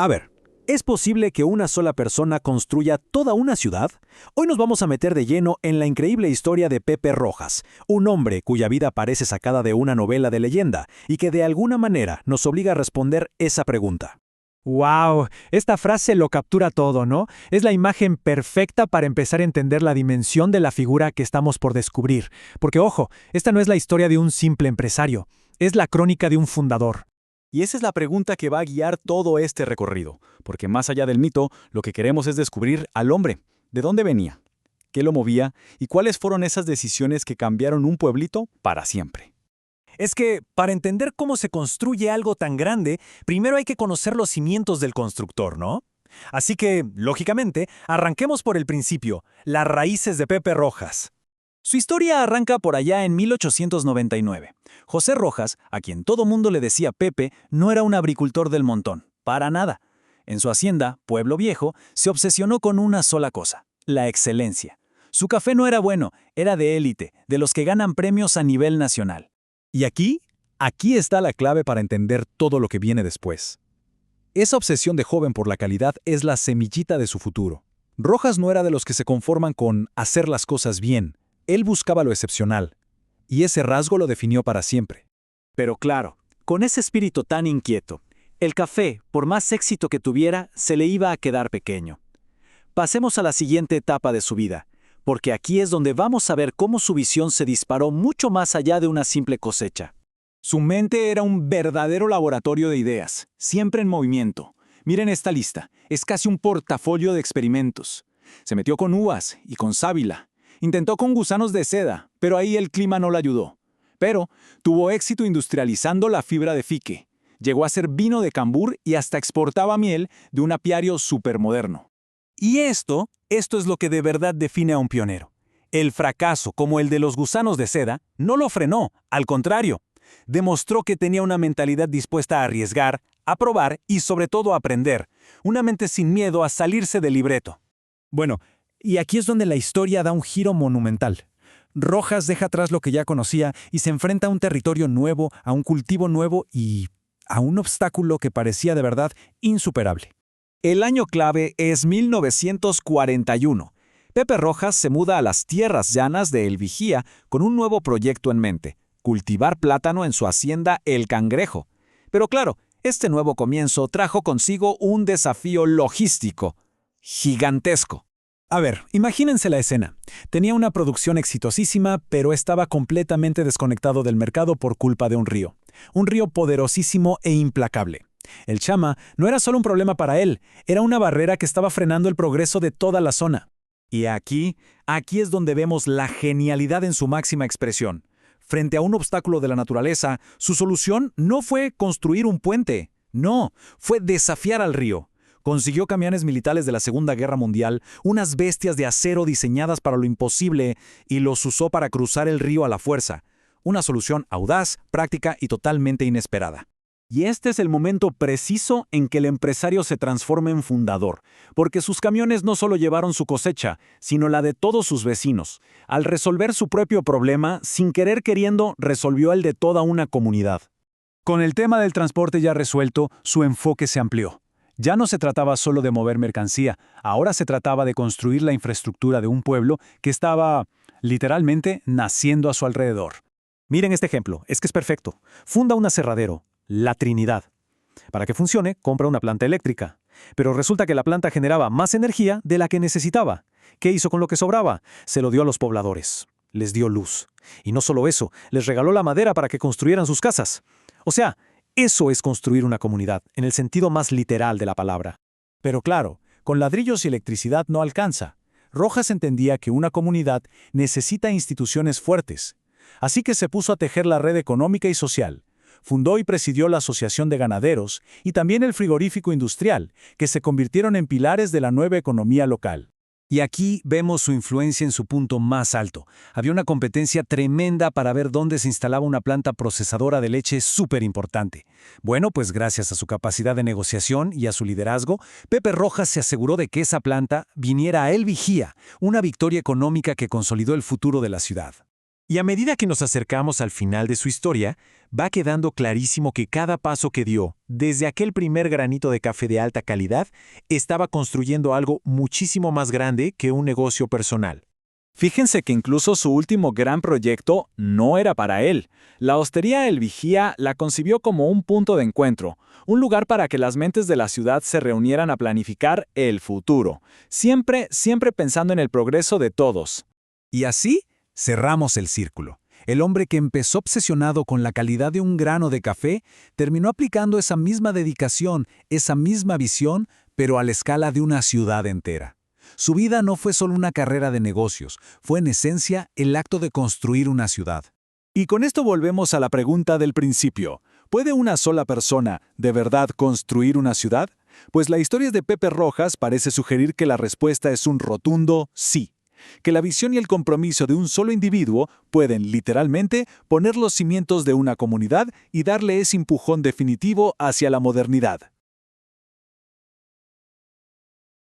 A ver, ¿es posible que una sola persona construya toda una ciudad? Hoy nos vamos a meter de lleno en la increíble historia de Pepe Rojas, un hombre cuya vida parece sacada de una novela de leyenda y que de alguna manera nos obliga a responder esa pregunta. ¡Wow! Esta frase lo captura todo, ¿no? Es la imagen perfecta para empezar a entender la dimensión de la figura que estamos por descubrir. Porque, ojo, esta no es la historia de un simple empresario, es la crónica de un fundador. Y esa es la pregunta que va a guiar todo este recorrido, porque más allá del mito, lo que queremos es descubrir al hombre, de dónde venía, qué lo movía y cuáles fueron esas decisiones que cambiaron un pueblito para siempre. Es que, para entender cómo se construye algo tan grande, primero hay que conocer los cimientos del constructor, ¿no? Así que, lógicamente, arranquemos por el principio, las raíces de Pepe Rojas. Su historia arranca por allá en 1899. José Rojas, a quien todo mundo le decía Pepe, no era un agricultor del montón, para nada. En su hacienda, Pueblo Viejo, se obsesionó con una sola cosa, la excelencia. Su café no era bueno, era de élite, de los que ganan premios a nivel nacional. Y aquí está la clave para entender todo lo que viene después. Esa obsesión de joven por la calidad es la semillita de su futuro. Rojas no era de los que se conforman con hacer las cosas bien. Él buscaba lo excepcional. Y ese rasgo lo definió para siempre. Pero claro, con ese espíritu tan inquieto, el café, por más éxito que tuviera, se le iba a quedar pequeño. Pasemos a la siguiente etapa de su vida, porque aquí es donde vamos a ver cómo su visión se disparó mucho más allá de una simple cosecha. Su mente era un verdadero laboratorio de ideas, siempre en movimiento. Miren esta lista, es casi un portafolio de experimentos. Se metió con uvas y con sábila. Intentó con gusanos de seda, pero ahí el clima no le ayudó. Pero tuvo éxito industrializando la fibra de fique. Llegó a hacer vino de cambur y hasta exportaba miel de un apiario supermoderno. Y esto es lo que de verdad define a un pionero. El fracaso, como el de los gusanos de seda, no lo frenó, al contrario. Demostró que tenía una mentalidad dispuesta a arriesgar, a probar y sobre todo a aprender. Una mente sin miedo a salirse del libreto. Bueno, y aquí es donde la historia da un giro monumental. Rojas deja atrás lo que ya conocía y se enfrenta a un territorio nuevo, a un cultivo nuevo y a un obstáculo que parecía de verdad insuperable. El año clave es 1941. Pepe Rojas se muda a las tierras llanas de El Vigía con un nuevo proyecto en mente, cultivar plátano en su hacienda El Cangrejo. Pero claro, este nuevo comienzo trajo consigo un desafío logístico gigantesco. A ver, imagínense la escena. Tenía una producción exitosísima, pero estaba completamente desconectado del mercado por culpa de un río. Un río poderosísimo e implacable. El Chama no era solo un problema para él, era una barrera que estaba frenando el progreso de toda la zona. Y aquí es donde vemos la genialidad en su máxima expresión. Frente a un obstáculo de la naturaleza, su solución no fue construir un puente, no, fue desafiar al río. Consiguió camiones militares de la Segunda Guerra Mundial, unas bestias de acero diseñadas para lo imposible, y los usó para cruzar el río a la fuerza. Una solución audaz, práctica y totalmente inesperada. Y este es el momento preciso en que el empresario se transforma en fundador, porque sus camiones no solo llevaron su cosecha, sino la de todos sus vecinos. Al resolver su propio problema, sin querer queriendo, resolvió el de toda una comunidad. Con el tema del transporte ya resuelto, su enfoque se amplió. Ya no se trataba solo de mover mercancía, ahora se trataba de construir la infraestructura de un pueblo que estaba, literalmente, naciendo a su alrededor. Miren este ejemplo, es que es perfecto. Funda un aserradero, La Trinidad. Para que funcione, compra una planta eléctrica. Pero resulta que la planta generaba más energía de la que necesitaba. ¿Qué hizo con lo que sobraba? Se lo dio a los pobladores. Les dio luz. Y no solo eso, les regaló la madera para que construyeran sus casas. O sea, eso es construir una comunidad, en el sentido más literal de la palabra. Pero claro, con ladrillos y electricidad no alcanza. Rojas entendía que una comunidad necesita instituciones fuertes. Así que se puso a tejer la red económica y social. Fundó y presidió la Asociación de Ganaderos y también el Frigorífico Industrial, que se convirtieron en pilares de la nueva economía local. Y aquí vemos su influencia en su punto más alto. Había una competencia tremenda para ver dónde se instalaba una planta procesadora de leche súper importante. Bueno, pues gracias a su capacidad de negociación y a su liderazgo, Pepe Rojas se aseguró de que esa planta viniera a El Vigía, una victoria económica que consolidó el futuro de la ciudad. Y a medida que nos acercamos al final de su historia, va quedando clarísimo que cada paso que dio, desde aquel primer granito de café de alta calidad, estaba construyendo algo muchísimo más grande que un negocio personal. Fíjense que incluso su último gran proyecto no era para él. La hostería El Vigía la concibió como un punto de encuentro, un lugar para que las mentes de la ciudad se reunieran a planificar el futuro, siempre pensando en el progreso de todos. Y así cerramos el círculo. El hombre que empezó obsesionado con la calidad de un grano de café terminó aplicando esa misma dedicación, esa misma visión, pero a la escala de una ciudad entera. Su vida no fue solo una carrera de negocios, fue en esencia el acto de construir una ciudad. Y con esto volvemos a la pregunta del principio. ¿Puede una sola persona de verdad construir una ciudad? Pues la historia de Pepe Rojas parece sugerir que la respuesta es un rotundo sí. Que la visión y el compromiso de un solo individuo pueden, literalmente, poner los cimientos de una comunidad y darle ese empujón definitivo hacia la modernidad.